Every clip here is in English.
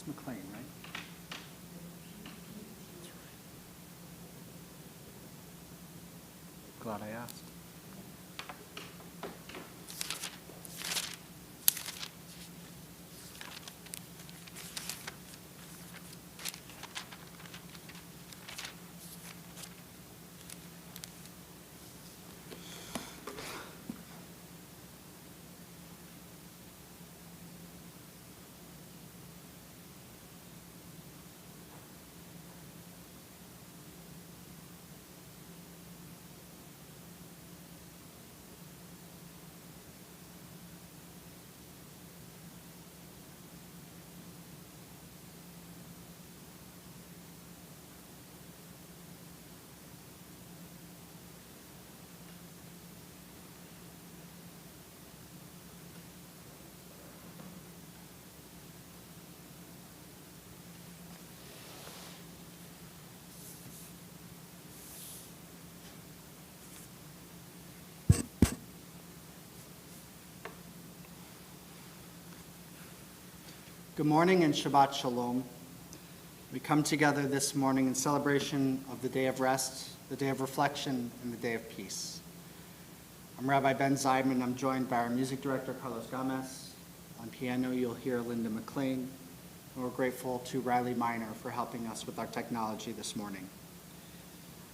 McLean, right? Glad I asked. Good morning and Shabbat Shalom. We come together this morning in celebration of the day of rest, the day of reflection, and the day of peace. I'm Rabbi Ben Zeidman. I'm joined by our music director, Carlos Gomez. On piano, you'll hear Linda McLean. And we're grateful to Riley Miner for helping us with our technology this morning.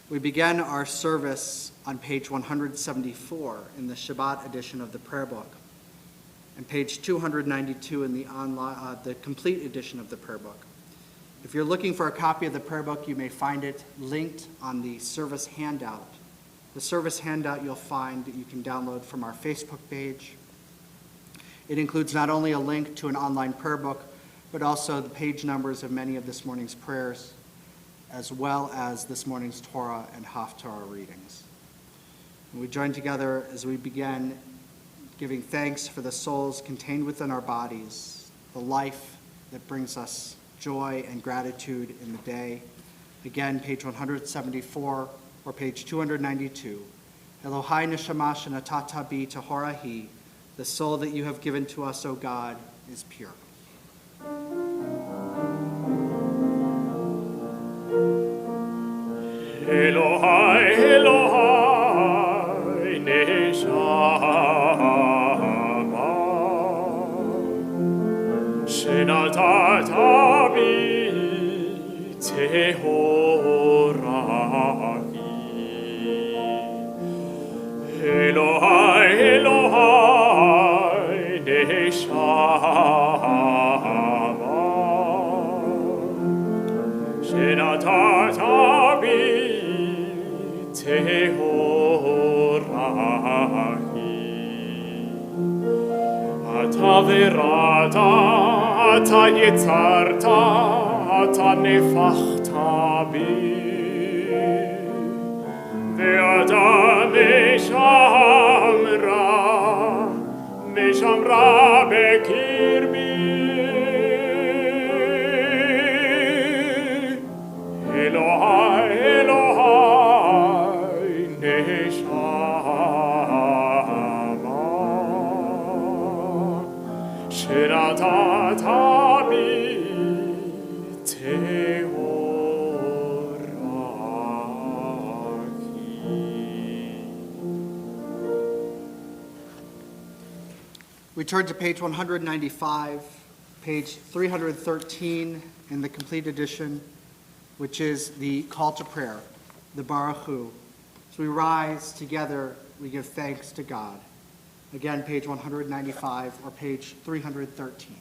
We began our service on page 174 in the Shabbat edition of the prayer book, and page 292 in the complete edition of the prayer book. If you're looking for a copy of the prayer book, you may find it linked on the service handout. The service handout you'll find that you can download from our Facebook page. It includes not only a link to an online prayer book, but also the page numbers of many of this morning's prayers, as well as this morning's Torah and Haftarah readings. And we join together as we begin giving thanks for the souls contained within our bodies, the life that brings us joy and gratitude in the day. Again, page 174 or page 292. Elohai neshama shenatata bi tahora hi. The soul that you have given to us, O God, is pure. Elohai, Elohai, neshama, shenatata bi tehorahi. Elohai, Elohai, neshama, shenatata bi tehorahi. Ata verata, ata yetzarta, ata nefachta bi, ve'ata meshamra bekirbi. Elohai, Elohai, neshama, shenatata bi tehorahi. We turn to page 195, page 313 in the complete edition, which is the call to prayer, the Baruch Hu. As we rise together, we give thanks to God. Again, page 195 or page 313.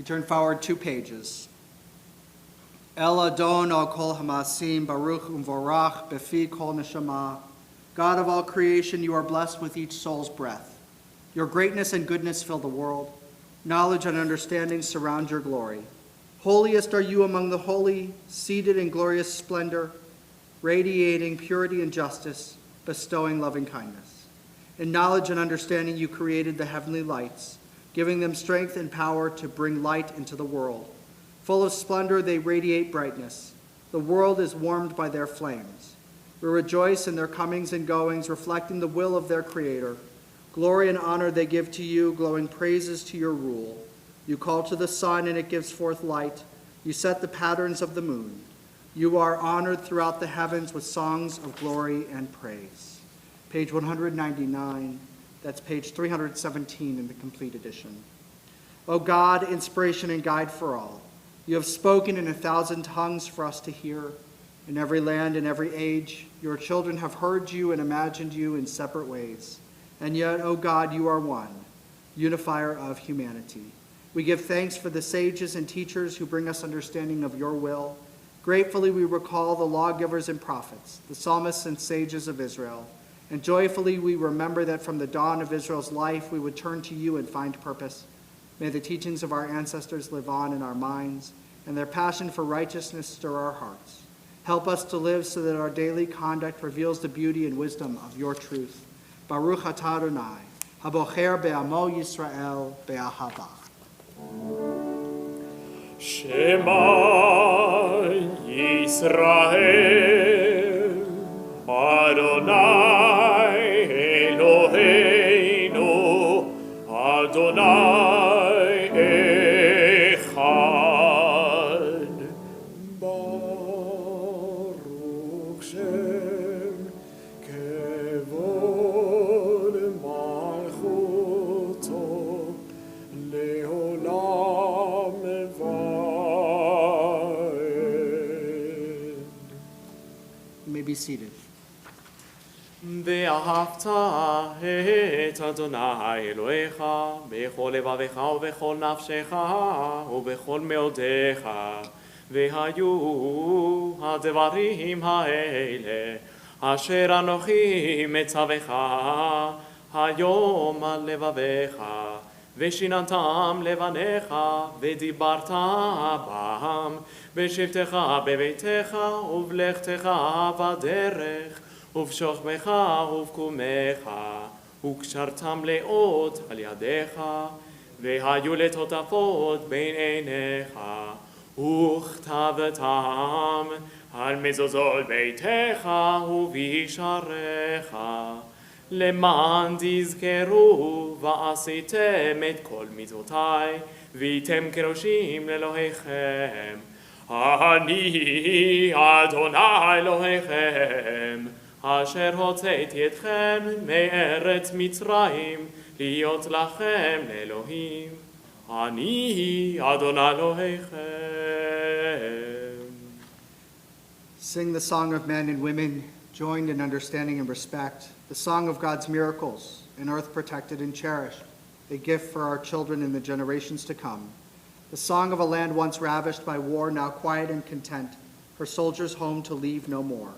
We turn forward 2 pages. El Adon al Kol Hamasim Baruch Umvorach Befi Kol Neshama. God of all creation, you are blessed with each soul's breath. Your greatness and goodness fill the world. Knowledge and understanding surround your glory. Holiest are you among the holy, seated in glorious splendor, radiating purity and justice, bestowing loving kindness. In knowledge and understanding you created the heavenly lights, giving them strength and power to bring light into the world. Full of splendor, they radiate brightness. The world is warmed by their flames. We rejoice in their comings and goings, reflecting the will of their Creator. Glory and honor they give to you, glowing praises to your rule. You call to the sun, and it gives forth light. You set the patterns of the moon. You are honored throughout the heavens with songs of glory and praise. Page 199, that's page 317 in the complete edition. O God, inspiration and guide for all, you have spoken in 1,000 tongues for us to hear. In every land and every age, your children have heard you and imagined you in separate ways. And yet, O God, you are one, unifier of humanity. We give thanks for the sages and teachers who bring us understanding of your will. Gratefully, we recall the lawgivers and prophets, the psalmists and sages of Israel. And joyfully, we remember that from the dawn of Israel's life, we would turn to you and find purpose. May the teachings of our ancestors live on in our minds, and their passion for righteousness stir our hearts. Help us to live so that our daily conduct reveals the beauty and wisdom of your truth. Baruch atah Adonai, habocher be'amo Yisrael be'ahava. Shema Yisrael, Adonai Eloheinu, Adonai Echad. Baruch Shem Kevod Malchuto Leolam Vaed. You may be seated. ואהבת את אדוני אלוהיך בכל לבביך ובכל נפשך ובכל מאודיך, והיו הדברים האלה אשר אנוכי מצווך היום על לבביך, ושיננתם לבניך ודיברת בם בשבתך בביתך ובלכתך בדרך ובשוכבך ובקומך, וקשרתם לאות על ידיך, והיו לטוטפות בין עיניך, וכתבתם על מזוזות ביתך ובישעריך, למען תזכרו ועשיתם את כל מצוותיי, והייתם קדושים לאלוהיכם. אני אדוני אלוהיכם, אשר הוצאתי אתכם מארץ מצרים, להיות לכם לאלוהים. אני אדוני אלוהיכם. Sing the song of men and women, joined in understanding and respect, the song of God's miracles, an earth protected and cherished, a gift for our children in the generations to come. The song of a land once ravished by war, now quiet and content, her soldiers home to leave no more.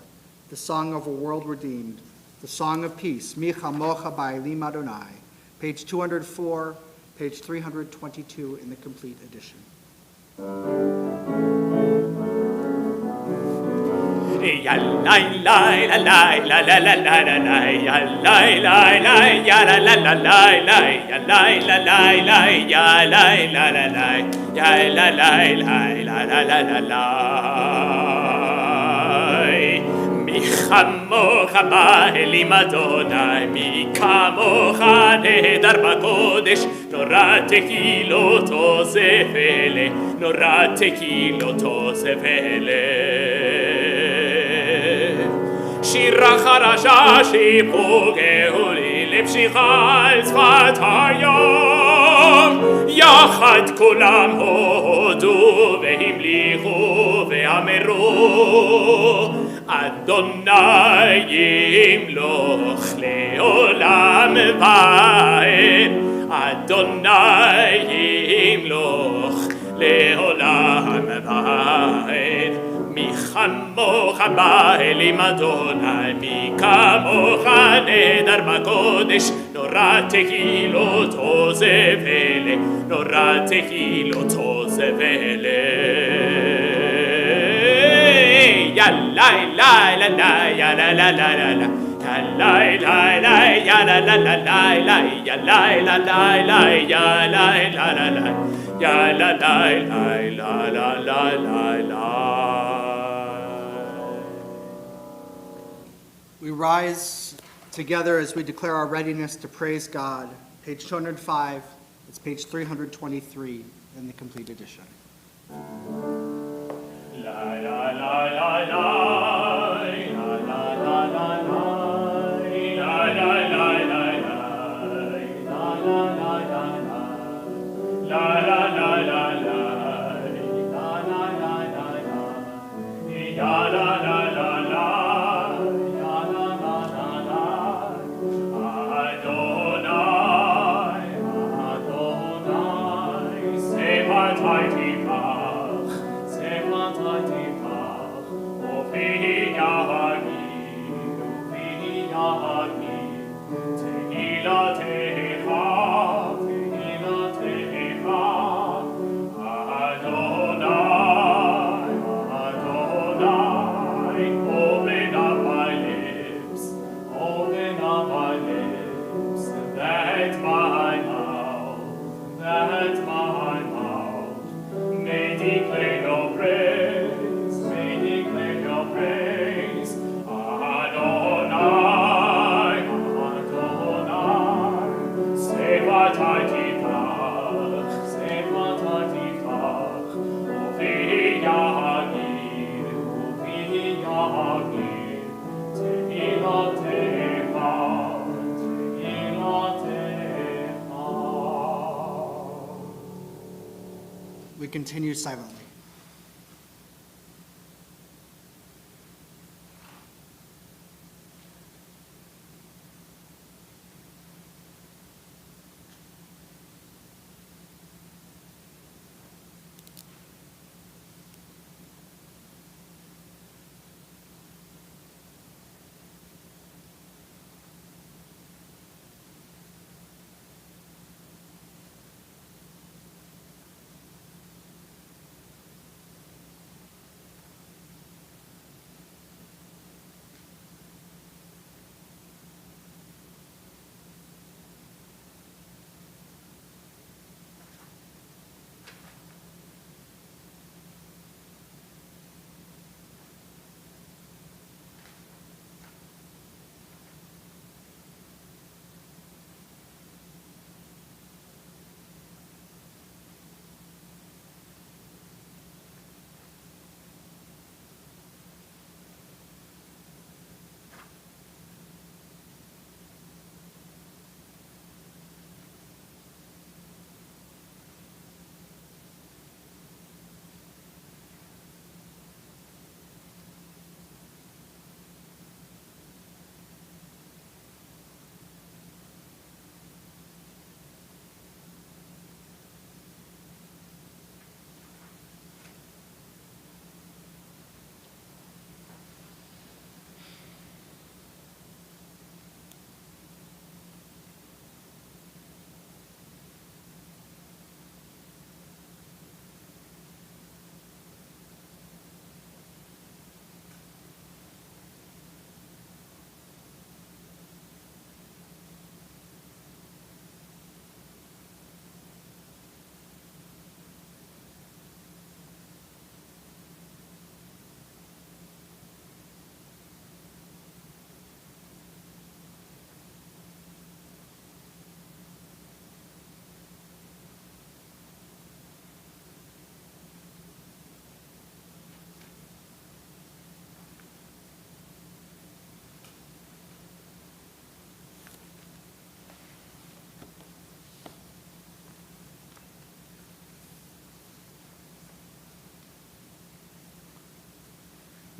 The song of a world redeemed, the song of peace, Mi chamocha ba'elim Adonai, page 204, page 322 in the complete edition. Ya la la la la la la la la la la, ya la la la ya la la la la la, ya la la la la ya la la la la, ya la la la la la la la. Mi chamocha ba'elim Adonai, mi kamocha nehedar b'kodesh, nora tekiloto zevele, nora tekiloto zevele. שירה חדשה שיפוגעו לי לפשיחה על שפת היום, יחד כולם הודו והמליכו ואמרו, אדוני ימלוך לעולם ועד, אדוני ימלוך כמוך באלים אדוני, מי כמוך נדר בקודש, נורא תהילתו זה פלא, נורא תהילתו זה פלא. יא לי לי לי לי יא לה לה לה לה לה יא לי לי לי יא לה לה לה לה לה יא לי לה לה לה יא לי לה לה לה יא לה לה לה לה לה לה לה. We rise together as we declare our readiness to praise God. Page 205, it's page 323 in the complete edition. La la la la la la la la la We continue silently.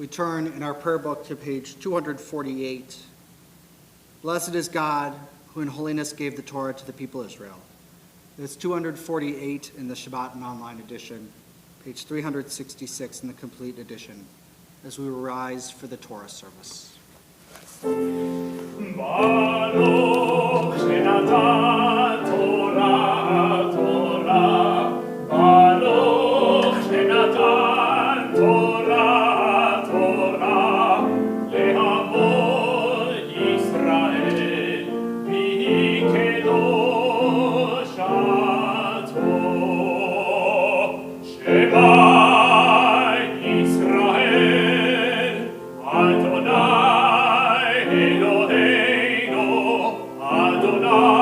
We turn in our prayer book to page 248. Blessed is God, who in holiness gave the Torah to the people of Israel. It's 248 in the Shabbat and online edition, page 366 in the complete edition. as we rise for the Torah service. Baruch Shenatan Torah, Torah. Baruch Shenatan Torah, Torah. Lehamod Yisrael, Vihi Kedosh Ato. Shema Yisrael, Adonai Eloheinu, Adonai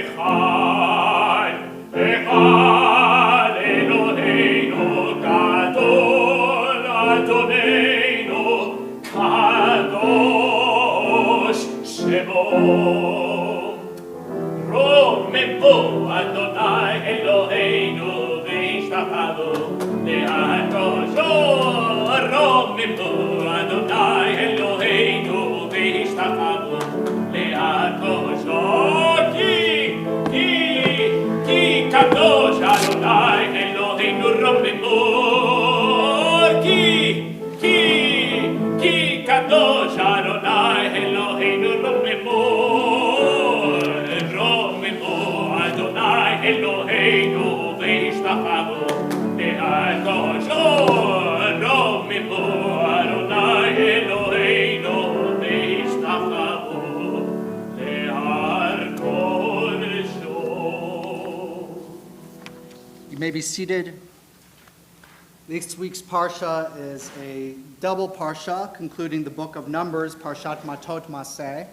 Echad, Echad Eloheinu, Gadol Adonenu, Kadosh Shemo. Romembo Adonai Eloheinu v'ishtachavo le'akosho. Romembo Adonai Eloheinu v'ishtachavo le'akosho. Ki kadosh Adonai Eloheinu romembo. Ki kadosh Adonai Eloheinu romembo. Adonai Eloheinu v'ishtachavo le'akosho. Romimbo Adonai Eloheinu v'ishtachavo le'akosho. You may be seated. This week's Parsha is a double Parsha, concluding the book of Numbers, Parshat Matot Maseh.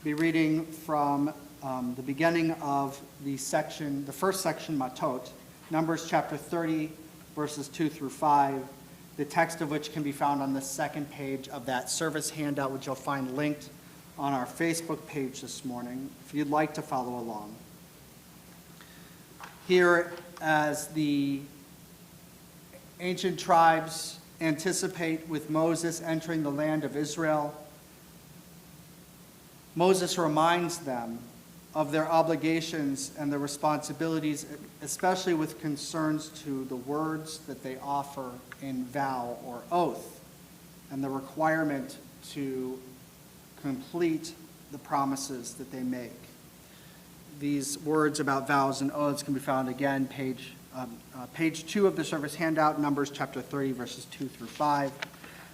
Be reading from the beginning of the first section, Matot, Numbers chapter 30, verses 2 through 5, the text of which can be found on the second page of that service handout, which you'll find linked on our Facebook page this morning, if you'd like to follow along. Here, as the ancient tribes anticipate with Moses entering the land of Israel, Moses reminds them of their obligations and their responsibilities, especially with concerns to the words that they offer in vow or oath, and the requirement to complete the promises that they make. These words about vows and oaths can be found again, page 2 of the service handout, Numbers chapter 30, verses 2 through 5.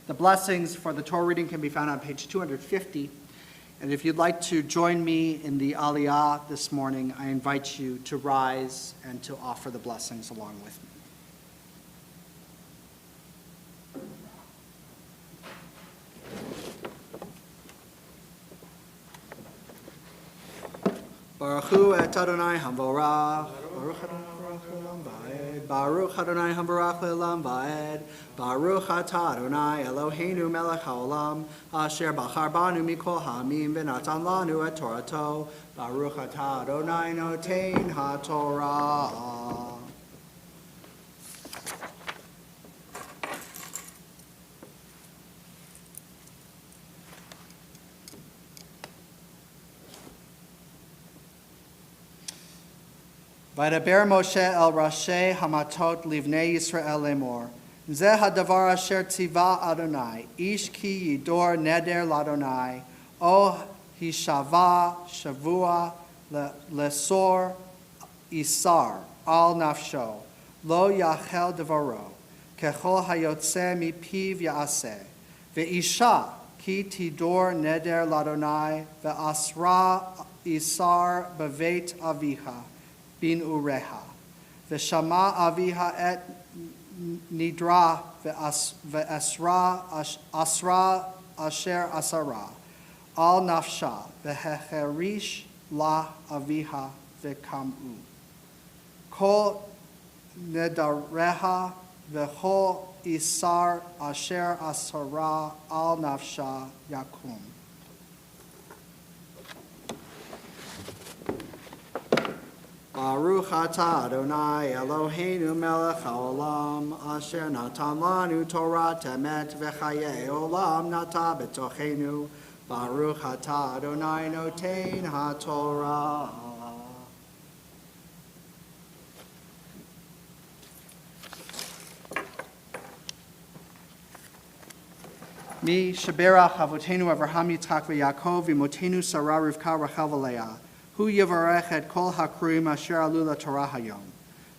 The blessings for the Torah reading can be found on page 250. And if you'd like to join me in the Aliyah this morning, I invite you to rise and to offer the blessings along with me. Baruch hu et Adonai hamvorach, Baruch Adonai le'olam va'ed, Baruch Adonai hamvorach le'olam va'ed, Baruch atah Adonai Eloheinu melech haolam, asher bachar banu mikol ha'amim v'natan lanu et Torato, Baruch atah Adonai notein ha'torah. Vaydaber Moshe el Rashi Hamatot Livnei Yisrael lemor. Zeh hadavar asher tziva Adonai, ish ki yidor neder ladonai, o hishava shavua lesor isar al nafsho, lo yachel devaro, kechol hayotze mipiv yaaseh, ve'isha ki tidor neder ladonai, ve'asra isar bevet aviha, bin ureha, v'shama aviha et nidra ve'asra asher asara al nafsha v'hecherish la aviha v'kamu kol nedareha v'chol isar asher asara al nafsha yakum. Baruch atah Adonai Eloheinu melech haolam, asher natan lanu Torah temet v'chayei olam nata b'tochenu. Baruch atah Adonai notein ha'torah. Mi Shabera Havotenu Avraham Yitzchak v'Yaakov V'Imotenu Sarah Rivka Rachel v'Leah Hu Yivarech et Kol Hakruim Asher Alu LaTorah Hayom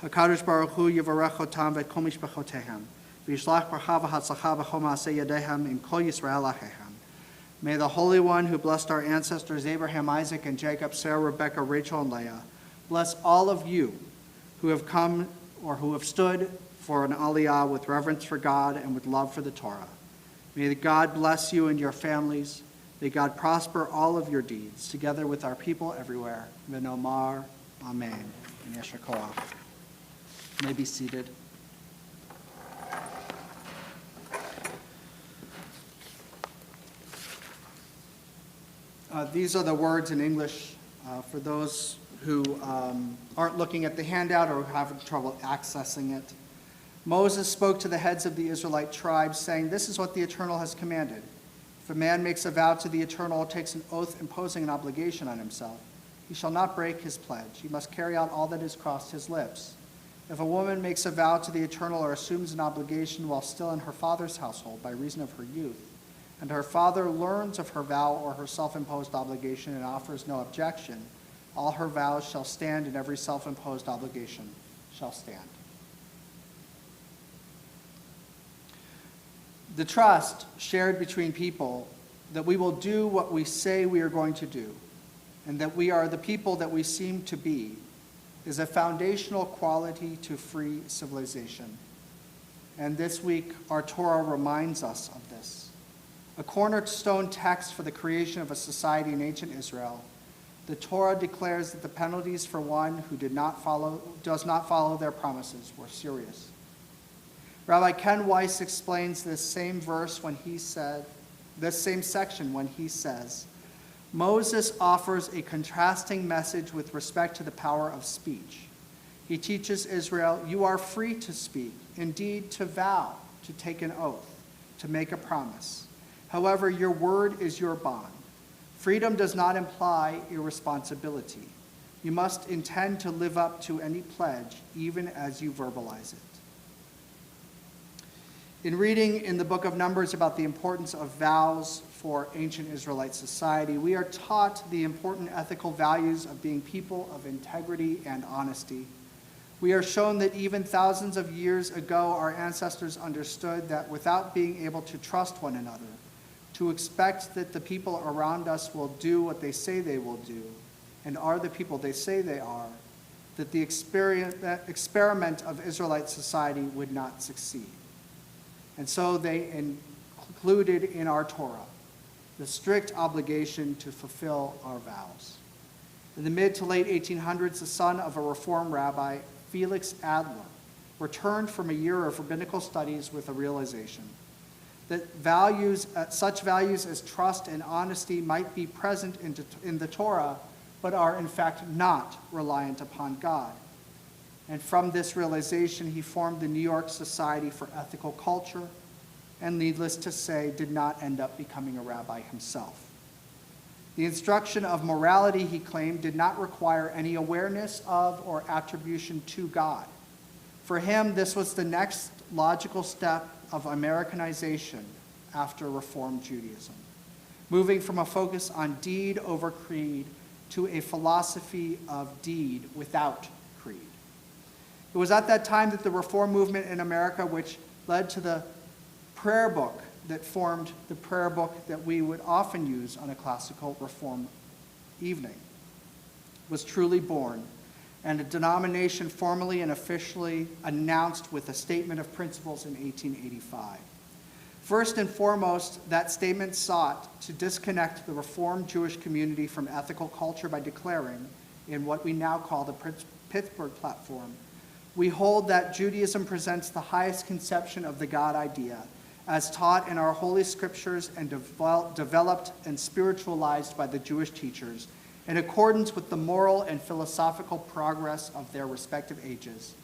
HaKadosh Baruch Hu Yivarech Otam V'et Kol Mishpachotehem V'Yishlach Bracha V'Hatzlacha B'Chol Ma'aseh Yadehem Im Kol Yisrael Achehem. May the Holy One who blessed our ancestors Abraham, Isaac, and Jacob, Sarah, Rebekah, Rachel, and Leah, bless all of you who have come or who have stood for an aliyah with reverence for God and with love for the Torah. May God bless you and your families. May God prosper all of your deeds, together with our people everywhere. V'nomar, Amen. And Yeshar Koach. You may be seated. These are the words in English for those who aren't looking at the handout or having trouble accessing it. Moses spoke to the heads of the Israelite tribes, saying, "This is what the Eternal has commanded. If a man makes a vow to the Eternal or takes an oath imposing an obligation on himself, he shall not break his pledge. He must carry out all that has crossed his lips. If a woman makes a vow to the Eternal or assumes an obligation while still in her father's household by reason of her youth, and her father learns of her vow or her self-imposed obligation and offers no objection, all her vows shall stand and every self-imposed obligation shall stand." The trust shared between people that we will do what we say we are going to do and that we are the people that we seem to be is a foundational quality to free civilization. And this week, our Torah reminds us of this. A cornerstone text for the creation of a society in ancient Israel, the Torah declares that the penalties for one who does not follow their promises were serious. Rabbi Ken Weiss explains this same section when he says, Moses offers a contrasting message with respect to the power of speech. He teaches Israel, you are free to speak, indeed to vow, to take an oath, to make a promise. However, your word is your bond. Freedom does not imply irresponsibility. You must intend to live up to any pledge, even as you verbalize it. In reading in the book of Numbers about the importance of vows for ancient Israelite society, we are taught the important ethical values of being people of integrity and honesty. We are shown that even thousands of years ago, our ancestors understood that without being able to trust one another, to expect that the people around us will do what they say they will do and are the people they say they are, that the experiment of Israelite society would not succeed. And so they included in our Torah the strict obligation to fulfill our vows. In the mid to late 1800s, the son of a Reform rabbi, Felix Adler, returned from a year of rabbinical studies with a realization that such values as trust and honesty might be present in the Torah, but are in fact not reliant upon God. And from this realization, he formed the New York Society for Ethical Culture, and needless to say, did not end up becoming a rabbi himself. The instruction of morality, he claimed, did not require any awareness of or attribution to God. For him, this was the next logical step of Americanization after Reform Judaism, moving from a focus on deed over creed to a philosophy of deed without creed. It was at that time that the Reform movement in America, which led to the prayer book that formed the prayer book that we would often use on a classical Reform evening, was truly born, and a denomination formally and officially announced with a statement of principles in 1885. First and foremost, that statement sought to disconnect the Reformed Jewish community from ethical culture by declaring, in what we now call the Pittsburgh Platform, we hold that Judaism presents the highest conception of the God idea, as taught in our holy scriptures and developed and spiritualized by the Jewish teachers, in accordance with the moral and philosophical progress of their respective ages.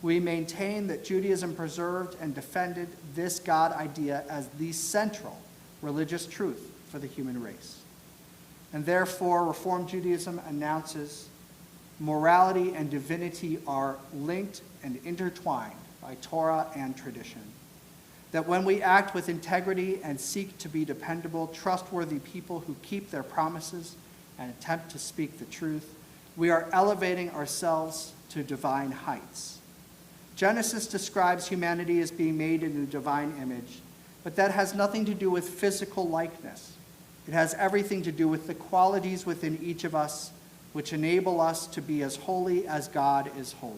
We maintain that Judaism preserved and defended this God idea as the central religious truth for the human race. And therefore, Reformed Judaism announces morality and divinity are linked and intertwined by Torah and tradition. that when we act with integrity and seek to be dependable, trustworthy people who keep their promises and attempt to speak the truth, we are elevating ourselves to divine heights. Genesis describes humanity as being made in a divine image, but that has nothing to do with physical likeness. It has everything to do with the qualities within each of us which enable us to be as holy as God is holy.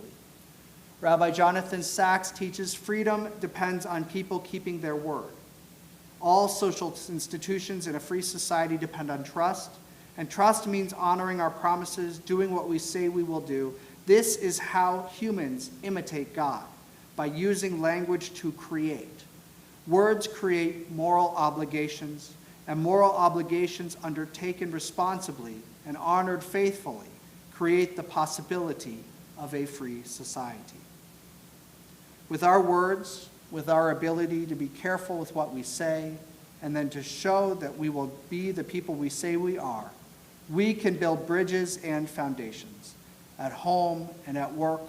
Rabbi Jonathan Sachs teaches freedom depends on people keeping their word. All social institutions in a free society depend on trust, and trust means honoring our promises, doing what we say we will do. This is how humans imitate God, by using language to create. Words create moral obligations, and moral obligations undertaken responsibly and honored faithfully create the possibility of a free society. With our words, with our ability to be careful with what we say, and then to show that we will be the people we say we are, we can build bridges and foundations at home and at work,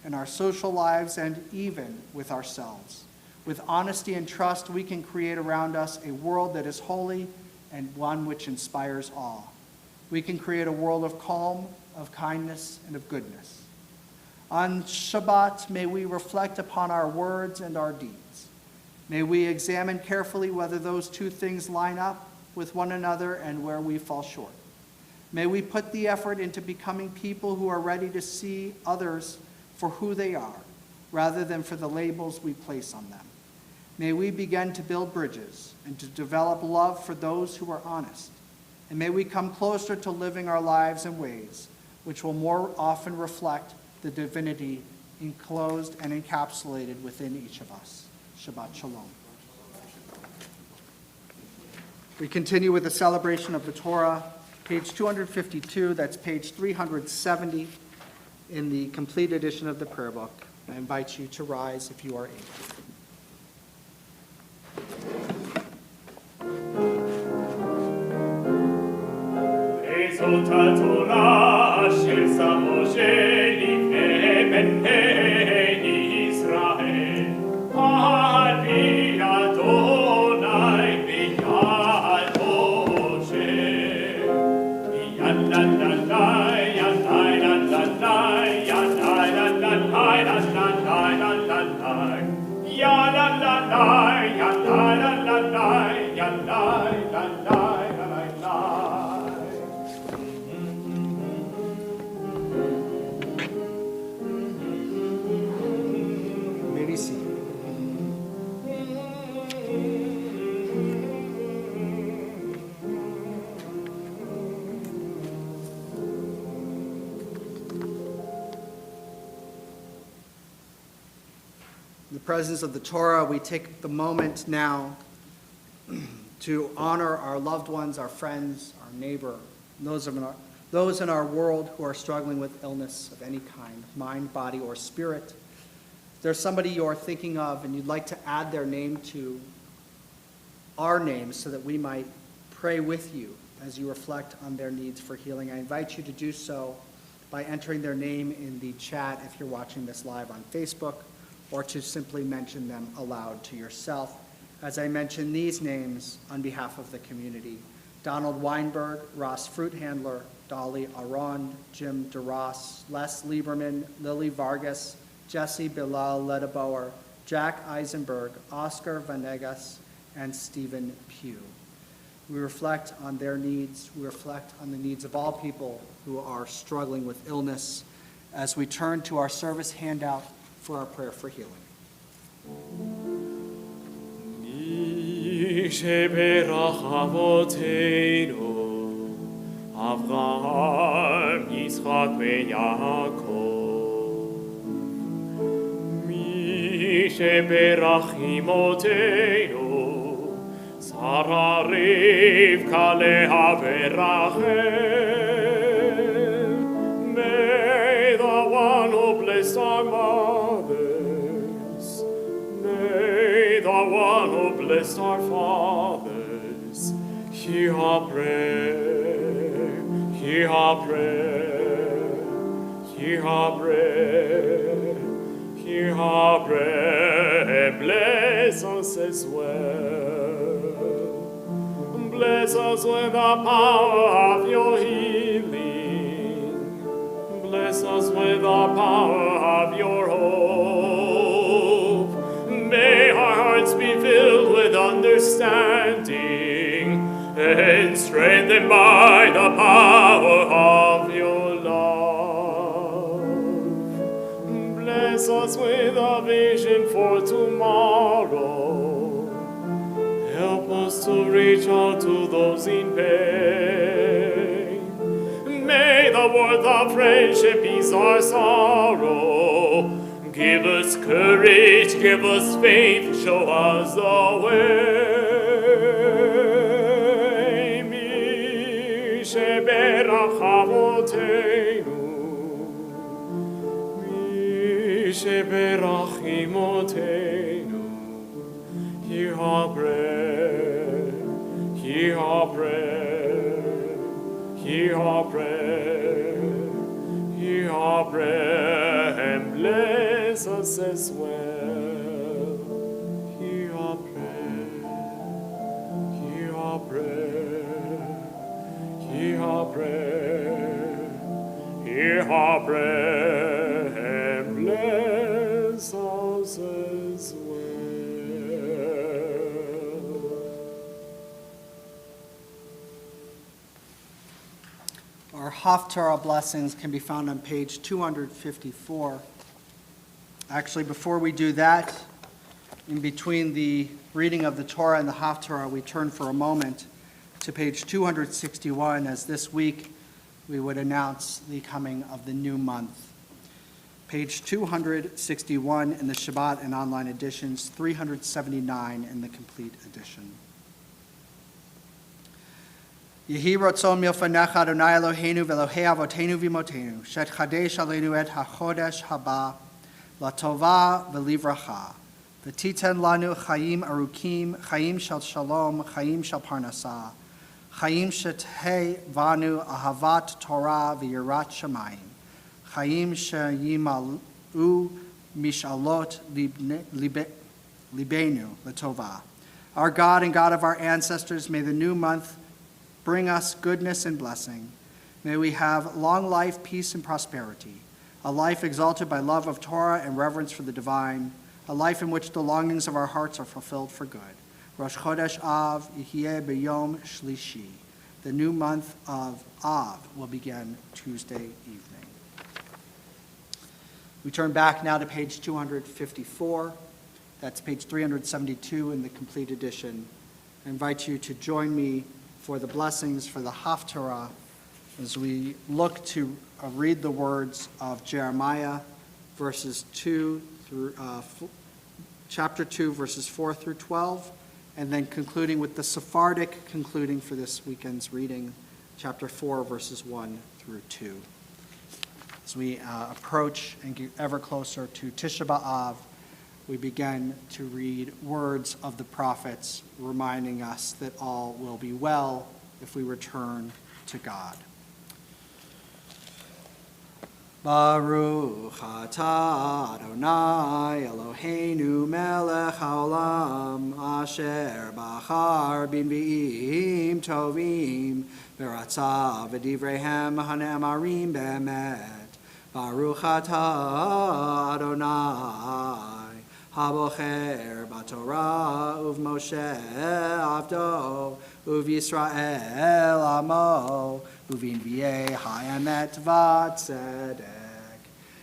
in our social lives, and even with ourselves. With honesty and trust, we can create around us a world that is holy and one which inspires awe. We can create a world of calm, of kindness, and of goodness. On Shabbat, may we reflect upon our words and our deeds. May we examine carefully whether those two things line up with one another and where we fall short. May we put the effort into becoming people who are ready to see others for who they are, rather than for the labels we place on them. May we begin to build bridges and to develop love for those who are honest. And may we come closer to living our lives in ways which will more often reflect the divinity enclosed and encapsulated within each of us. Shabbat Shalom. We continue with the celebration of the Torah, page 252, that's page 370 in the complete edition of the prayer book. I invite you to rise if you are able. אותה תורה אשר שם משה לפני בני ישראל, על פי אדוני ביד משה. ילללי, ילללי, May be seated. In the presence of the Torah, we take the moment now to honor our loved ones, our friends, our neighbor, and those in our world who are struggling with illness of any kind, mind, body, or spirit. If there's somebody you're thinking of and you'd like to add their name to our names so that we might pray with you as you reflect on their needs for healing, I invite you to do so by entering their name in the chat if you're watching this live on Facebook, or to simply mention them aloud to yourself. As I mention these names on behalf of the community: Donald Weinberg, Ross Fruithandler, Dolly Aron, Jim DeRoss, Les Lieberman, Lily Vargas, Jesse Bilal Ledeboer, Jack Eisenberg, Oscar Vanegas, and Stephen Pugh. We reflect on their needs. We reflect on the needs of all people who are struggling with illness as we turn to our service handout for our prayer for healing. מי שברך אבותינו, אברהם, יצחק ויעקב. מי שברך אמותינו, שרה רבקה לאה ורחל. May the one who blessed our mothers, may the one who blessed our fathers, hear our prayer, hear our prayer, hear our prayer, hear our prayer. Bless bless us as well. Bless us with the power of your healing. Bless us with the power of your hope. May our hearts be filled with understanding and strengthened by the power of your love. Bless us with a vision for tomorrow. Help us to reach out to those in pain. May the words of friendship ease our sorrow. Give us courage, give us faith, show us the way. Mi sheberach avotenu, mi sheberach imotenu. Hear our prayer, hear our prayer, hear our prayer, hear our prayer, and bless us as well. Hear our prayer, hear our prayer, hear our prayer, hear our prayer, and bless us as well. Our Haftarah blessings can be found on page 254. Actually, before we do that, in between the reading of the Torah and the Haftarah, we turn for a moment to page 261, as this week we would announce the coming of the new month. Page 261 in the Shabbat and online editions, 379 in the complete edition. Yehi rotzon milfanecha Adonai Eloheinu v'Elohei avotenu v'imotenu, shetchadesh aleinu et hachodesh haba, latova v'livracha, v'titen lanu chayim arukim, chayim shel shalom, chayim shel parnasah, chayim shetei vanu ahavat Torah v'yirat shamayim, chayim sheyimalu mishalot libenu latova. Our God and God of our ancestors, may the new month bring us goodness and blessing. May we have long life, peace, and prosperity, a life exalted by love of Torah and reverence for the divine, a life in which the longings of our hearts are fulfilled for good. Rosh Chodesh Av Yihye B'Yom Shlishi. The new month of Av will begin Tuesday evening. We turn back now to page 254. That's page 372 in the complete edition. I invite you to join me for the blessings for the Haftarah as we look to read the words of Jeremiah, chapter 2, verses 4 through 12, and then concluding with the Sephardic concluding for this weekend's reading, chapter 4, verses 1 through 2. As we approach and get ever closer to Tisha B'Av, we begin to read words of the prophets reminding us that all will be well if we return to God. Baruch atah Adonai Eloheinu melech haolam asher bachar b'nvi'im tovim v'ratza v'divreihem hane'amarim be'emet. Baruch atah Adonai Habocher b'Torah uv Moshe avdo uv Yisrael amo uvinviei hayamet v'tzedek.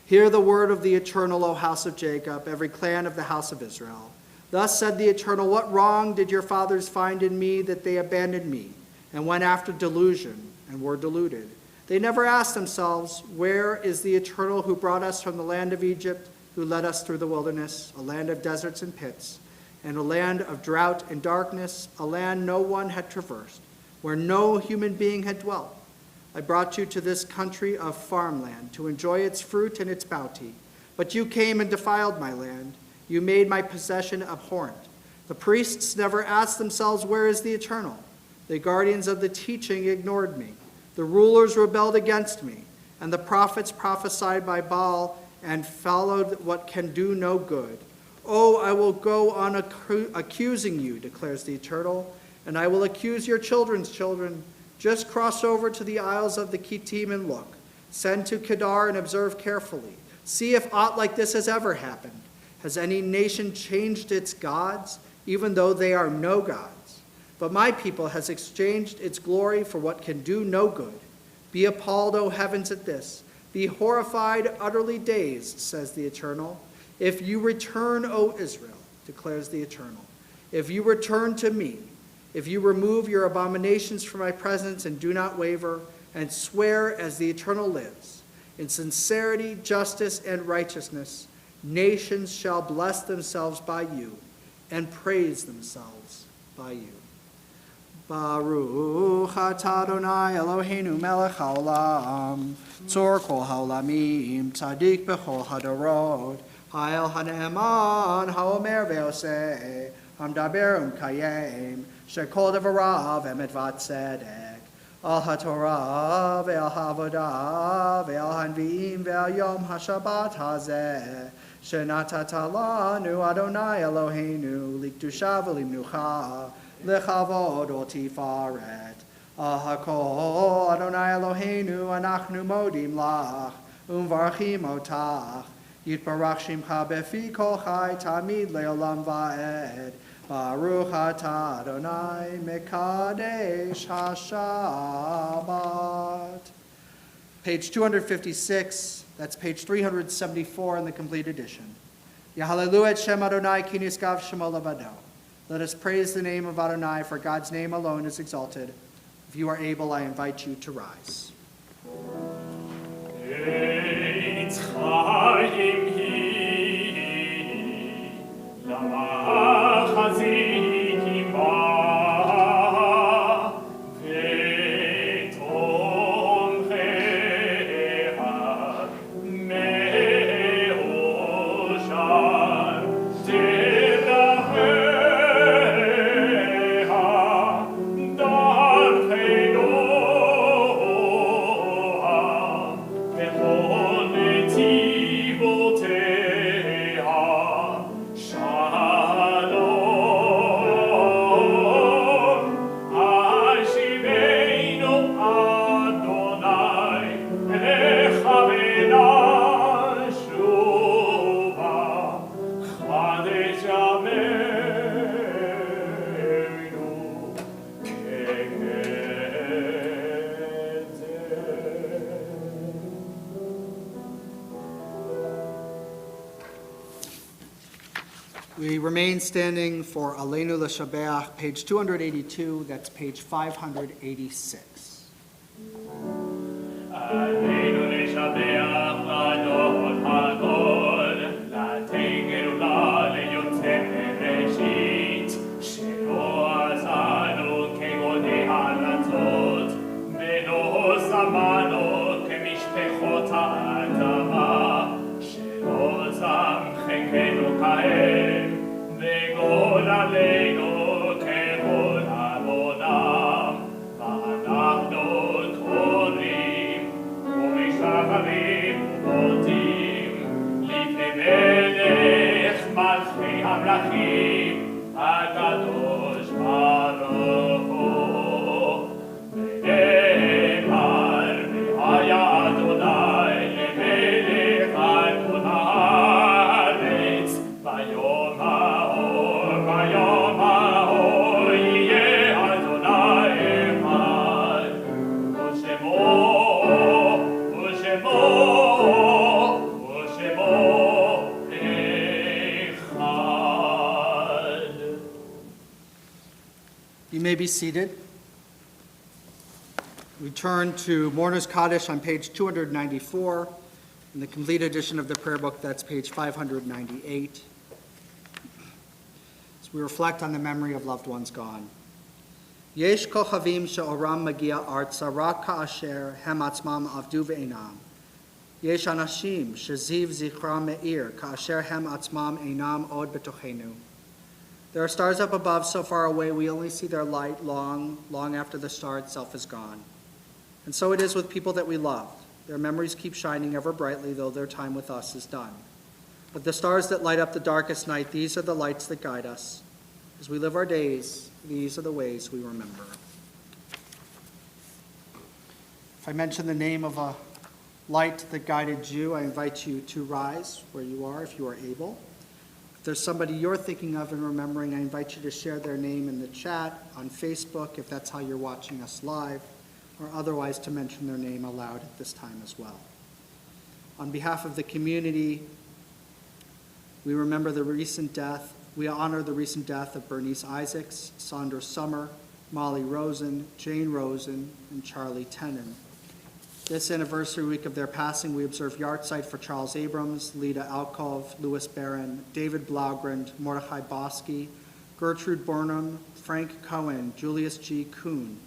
Hear the word of the Eternal, O house of Jacob, every clan of the house of Israel. Thus said the Eternal, what wrong did your fathers find in me that they abandoned me and went after delusion and were deluded? They never asked themselves, where is the Eternal who brought us from the land of Egypt, who led us through the wilderness, a land of deserts and pits, and a land of drought and darkness, a land no one had traversed, where no human being had dwelt. I brought you to this country of farmland to enjoy its fruit and its bounty. But you came and defiled my land. You made my possession abhorrent. The priests never asked themselves, where is the Eternal? The guardians of the teaching ignored me. The rulers rebelled against me, and the prophets prophesied by Baal and followed what can do no good. Oh, I will go on accusing you, declares the Eternal, and I will accuse your children's children. Just cross over to the Isles of the Kittim and look. Send to Kedar and observe carefully. See if aught like this has ever happened. Has any nation changed its gods, even though they are no gods? But my people has exchanged its glory for what can do no good. Be appalled, O heavens, at this. Be horrified, utterly dazed, says the Eternal. If you return, O Israel, declares the Eternal, if you return to me, if you remove your abominations from my presence and do not waver, and swear as the Eternal lives, in sincerity, justice, and righteousness, nations shall bless themselves by you and praise themselves by you. Baruch atah Adonai Eloheinu melech haolam, tzor kol haolamim, tzadik b'chol hadorot, ha'el ha'ne'eman ha'omer ve'oseh, hamdaber kayem, shekol devarav emet v'tzedek, al haTorah ve'al ha'avodah ve'al hanvi'im ve'al yom ha'shabbat hazeh, shenatata lanu Adonai Eloheinu likdusha v'limnucha, lechavod ol tifaret. Ahakol Adonai Eloheinu anachnu modim lach, umvarchim otach, yitbarach shimcha befi kol chai tamid leolam va'ed. Baruch atah Adonai mekadesh hashabbat. Page 256, that's page 374 in the complete edition. Yahalelu et Shem Adonai ki niskav shemo levado. Let us praise the name of Adonai, for God's name alone is exalted. If you are able, I invite you to rise. Eitz chayim hi, lama chazikim ba, ve'tomcheha me'oshar, We remain standing for Aleinu L'Shabeach, page 282, that's page 586. Aleinu L'Shabeach Adon Hadon, Latei Gerula Leyotzei Bereshit, Shelo Azanu Kegodei Halatzot, Velo Zamanu Kemishpechot Ha'adama, Shelo Zamchekenu Kaem, Vegol Aleinu Kegol Avonam, V'anachnu Torim, U'mishavavim U'modim, Lifnei Melech Malchei Hamlachim, HaKadosh Baruch Hu, Ve'nemar Ve'haya Adonai Lemelech al Kol Haaretz, Vayom Ha'or, Vayom Ha'or, Yeh Adonai Echad, U'shemo, U'shemo, U'shemo Echad. You may be seated. We turn to Mourner's Kaddish on page 294. In the complete edition of the prayer book, that's page 598. As we reflect on the memory of loved ones gone. Yesh kochavim she'oram magia artza rak ka'asher hem atzmam avdu ve'enam. Yesh anashim sheziv zichram me'ir ka'asher hem atzmam einam od betochenu. There are stars up above so far away we only see their light long, long after the star itself is gone. And so it is with people that we loved. Their memories keep shining ever brightly, though their time with us is done. But the stars that light up the darkest night, these are the lights that guide us. As we live our days, these are the ways we remember. If I mention the name of a light that guided you, I invite you to rise where you are if you are able. If there's somebody you're thinking of and remembering, I invite you to share their name in the chat on Facebook if that's how you're watching us live, or otherwise to mention their name aloud at this time as well. On behalf of the community, we honor the recent death of Bernice Isaacs, Sandra Summer, Molly Rosen, Jane Rosen, and Charlie Tenen. This anniversary week of their passing, we observe yahrzeit for Charles Abrams, Lita Alkov, Louis Barron, David Blaugrund, Mordechai Bosky, Gertrude Burnham, Frank Cohen, Julius G. Kuhn,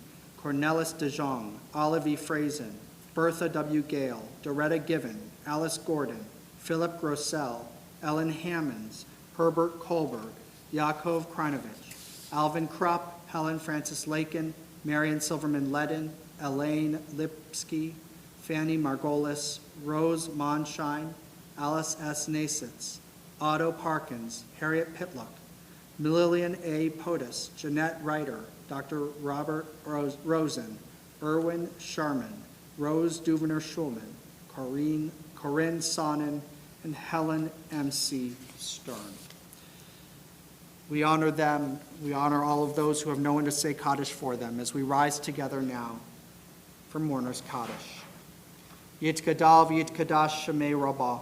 Cornelis de Jong, Olive E. Frazen, Bertha W. Gale, Doretta Given, Alice Gordon, Philip Grossell, Ellen Hammonds, Herbert Kohlberg, Yaakov Krinovich, Alvin Krupp, Helen Francis Lakin, Marion Silverman Ledin, Elaine Lipsky, Fanny Margolis, Rose Monshine, Alice S. Nasitz, Otto Parkins, Harriet Pitluck, Lillian A. Potus, Jeanette Reiter, Dr. Robert Rosen, Erwin Sharman, Rose Duvner Schulman, Corinne Sonnen, and Helen M.C. Stern. We honor them. We honor all of those who have no one to say Kaddish for them as we rise together now for Mourner's Kaddish. Yitgadal v'yitkadash shemei Rabbah,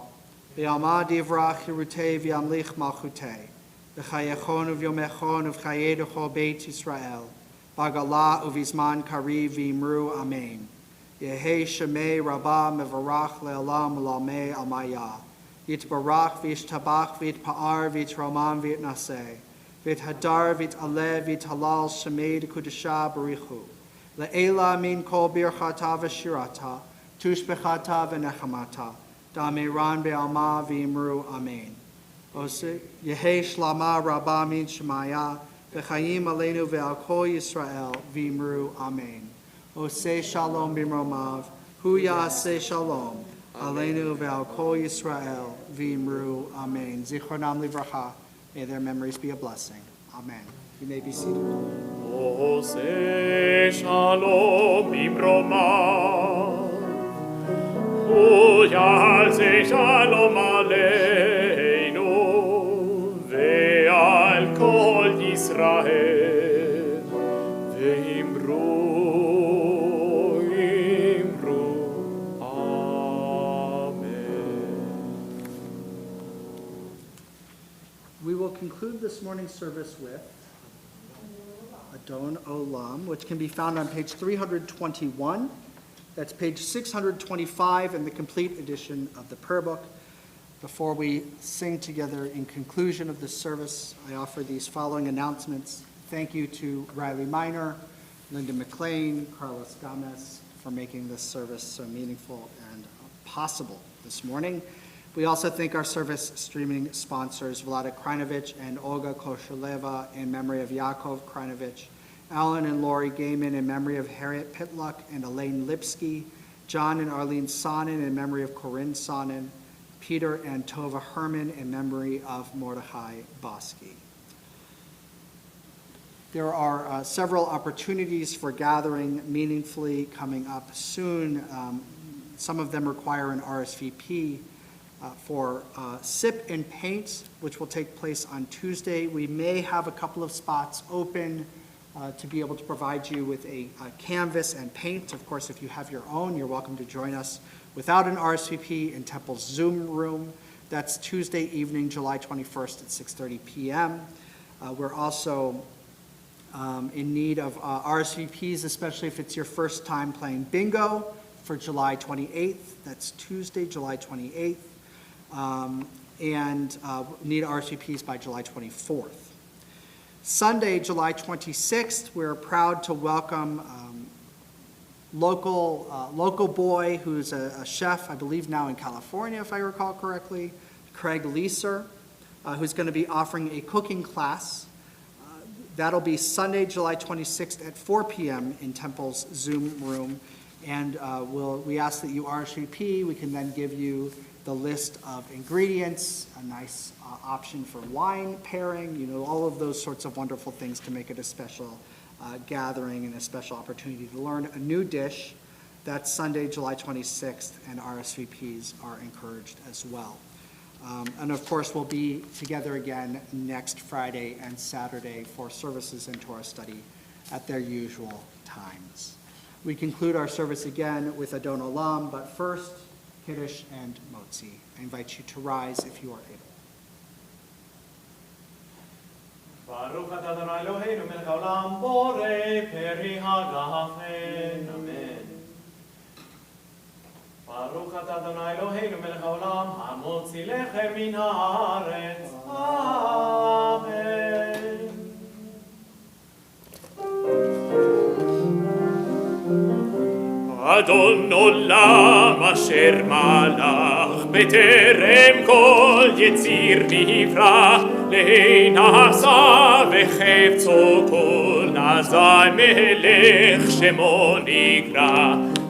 v'yalma divrach hirutei v'yamlich malchutei, v'chayechon uv'yomechon uv'chayeducho beit Yisrael, b'gala uv'izman kariv v'imru amen. Yehei shemei Rabbah mevarach le'olam u'lamei almaya. Yitbarach v'yishtabach v'yitpa'ar v'yitroman v'yitnaseh, v'yithadar v'yitalev v'yithalal shemei d'kudesha barichu. Le'ela min kol birchata v'shirata, tushbechata v'nechamata, da'meran be'alma v'imru amen. Yehei shlama rabba min shemaya, v'chayim aleinu ve'al kol Yisrael v'imru amen. Oseh shalom b'mromav, hu ya'aseh shalom, aleinu ve'al kol Yisrael v'imru amen. Zichronam livracha, may their memories be a blessing. Amen. You may be seated. Oseh shalom b'mromav, hu ya'aseh shalom aleinu ve'al kol Yisrael v'imru We will conclude this morning's service with Adon Olam, which can be found on page 321. That's page 625 in the complete edition of the prayer book. Before we sing together in conclusion of this service, I offer these following announcements. Thank you to Riley Miner, Linda McLean, Carlos Gomez for making this service so meaningful and possible this morning. We also thank our service streaming sponsors, Vlada Krinovich and Olga Kosheleva in memory of Yaakov Krinovich, Alan and Lori Gaiman in memory of Harriet Pitluck and Elaine Lipsky, John and Arlene Sonnen in memory of Corinne Sonnen, Peter and Tova Herman in memory of Mordechai Bosky. There are several opportunities for gathering meaningfully coming up soon. Some of them require an RSVP. For Sip and Paint, which will take place on Tuesday. We may have a couple of spots open to be able to provide you with a canvas and paint. Of course, if you have your own, you're welcome to join us without an RSVP in Temple's Zoom room. That's Tuesday evening, July 21st at 6:30 p.m. We're also in need of RSVPs, especially if it's your first time playing bingo for July 28th. That's Tuesday, July 28th. And need RSVPs by July 24th. Sunday, July 26th, we're proud to welcome local boy who's a chef, I believe now in California, if I recall correctly, Craig Leeser, who's going to be offering a cooking class. That'll be Sunday, July 26th at 4 p.m. in Temple's Zoom room. And we ask that you RSVP. We can then give you the list of ingredients, a nice option for wine pairing, all of those sorts of wonderful things to make it a special gathering and a special opportunity to learn a new dish. That's Sunday, July 26th, and RSVPs are encouraged as well. And of course, we'll be together again next Friday and Saturday for services in Torah study at their usual times. We conclude our service again with Adon Olam, but first, Kiddush and Motzi. I invite you to rise if you are able. Baruch atah Adonai Eloheinu melech haolam borei peri hagafen. Amen. Baruch atah Adonai Eloheinu melech haolam hamotzi lechem min haaretz. Amen. Adon olam asher malach beterem kol yetzir nifra leheinasa vechevtzo kol nazai melech shemo nikra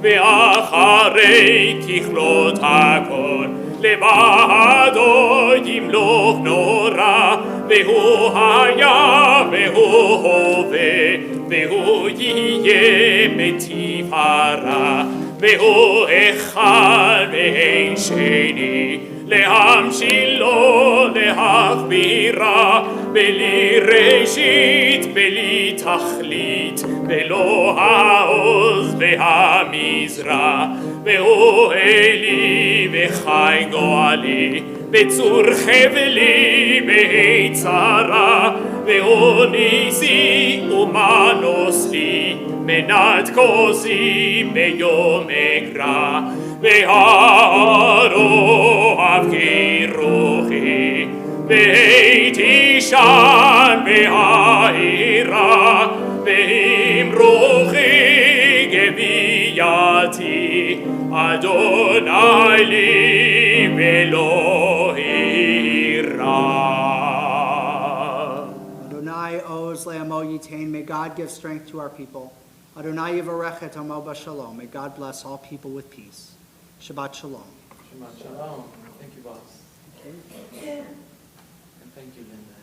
ve'acharei kichlot hakol לבדו ימלוך נורא והוא היה והוא הווה והוא יהיה בתפארה והוא אחד ואין שני להמשילו להכבירה בלי ראשית בלי תכלית ולא העוז והמזרע והוא אלי וחי גואלי בצור חבלי ביצרה והוא ניסי ומנוס לי מנת כוסי ביום אקרא והרוב כי רוחי והייתי שם בהעירה ועם רוחי גבייתי אדוני לי ולא יירא. Adonai oz le'amo yitain. May God give strength to our people. Adonai yivarech et amo b'shalom. May God bless all people with peace. Shabbat shalom. Shabbat shalom. Thank you, boss. And thank you, Linda.